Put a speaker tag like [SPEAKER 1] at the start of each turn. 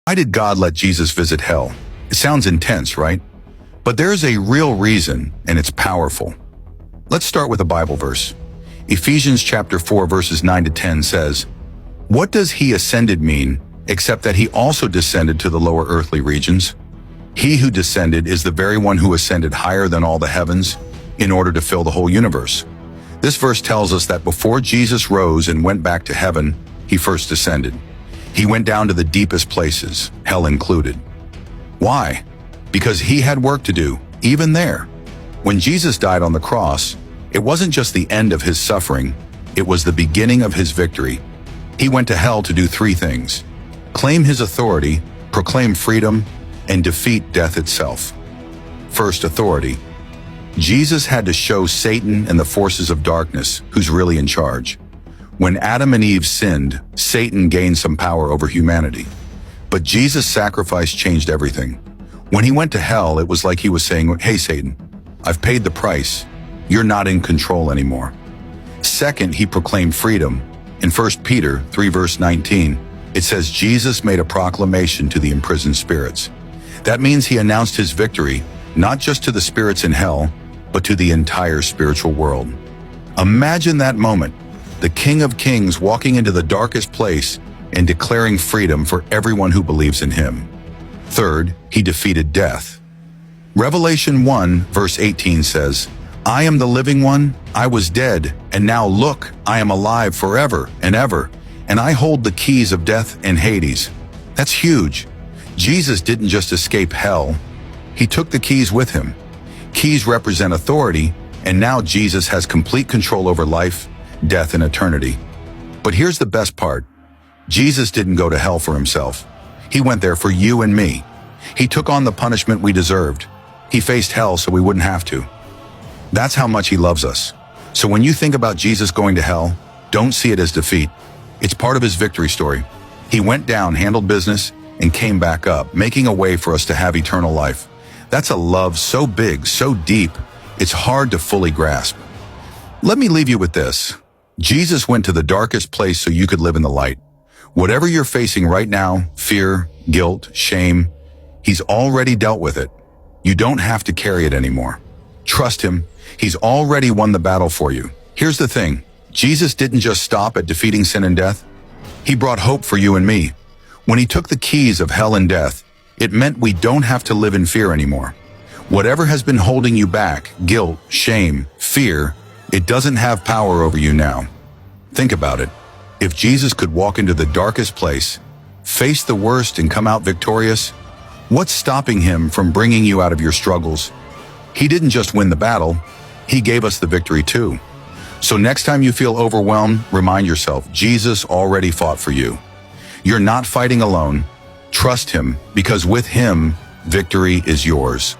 [SPEAKER 1] Why did God let Jesus visit hell? It sounds intense, right? But there's a real reason, and it's powerful. Let's start with a Bible verse. Ephesians chapter 4 verses 9 to 10 says, "What does he ascended mean, except that he also descended to the lower earthly regions? He who descended is the very one who ascended higher than all the heavens in order to fill the whole universe." This verse tells us that before Jesus rose and went back to heaven, he first descended. He went down to the deepest places, hell included. Why? Because he had work to do, even there. When Jesus died on the cross, it wasn't just the end of his suffering, it was the beginning of his victory. He went to hell to do three things: claim his authority, proclaim freedom, and defeat death itself. First, authority. Jesus had to show Satan and the forces of darkness who's really in charge. When Adam and Eve sinned, Satan gained some power over humanity. But Jesus' sacrifice changed everything. When he went to hell, it was like he was saying, "Hey Satan, I've paid the price. You're not in control anymore." Second, he proclaimed freedom. In 1 Peter 3 verse 19, it says Jesus made a proclamation to the imprisoned spirits. That means he announced his victory, not just to the spirits in hell, but to the entire spiritual world. Imagine that moment, the King of Kings walking into the darkest place and declaring freedom for everyone who believes in him. Third, he defeated death. Revelation 1 verse 18 says, "I am the living one, I was dead, and now look, I am alive forever and ever, and I hold the keys of death and Hades." That's huge. Jesus didn't just escape hell, he took the keys with him. Keys represent authority, and now Jesus has complete control over life, death, and eternity. But here's the best part. Jesus didn't go to hell for himself. He went there for you and me. He took on the punishment we deserved. He faced hell so we wouldn't have to. That's how much he loves us. So when you think about Jesus going to hell, don't see it as defeat. It's part of his victory story. He went down, handled business, and came back up, making a way for us to have eternal life. That's a love so big, so deep, it's hard to fully grasp. Let me leave you with this. Jesus went to the darkest place so you could live in the light. Whatever you're facing right now, fear, guilt, shame, he's already dealt with it. You don't have to carry it anymore. Trust him. He's already won the battle for you. Here's the thing. Jesus didn't just stop at defeating sin and death. He brought hope for you and me. When he took the keys of hell and death, it meant we don't have to live in fear anymore. Whatever has been holding you back, guilt, shame, fear, it doesn't have power over you now. Think about it. If Jesus could walk into the darkest place, face the worst, and come out victorious, what's stopping him from bringing you out of your struggles? He didn't just win the battle, he gave us the victory too. So next time you feel overwhelmed, remind yourself, Jesus already fought for you. You're not fighting alone. Trust him, because with him, victory is yours.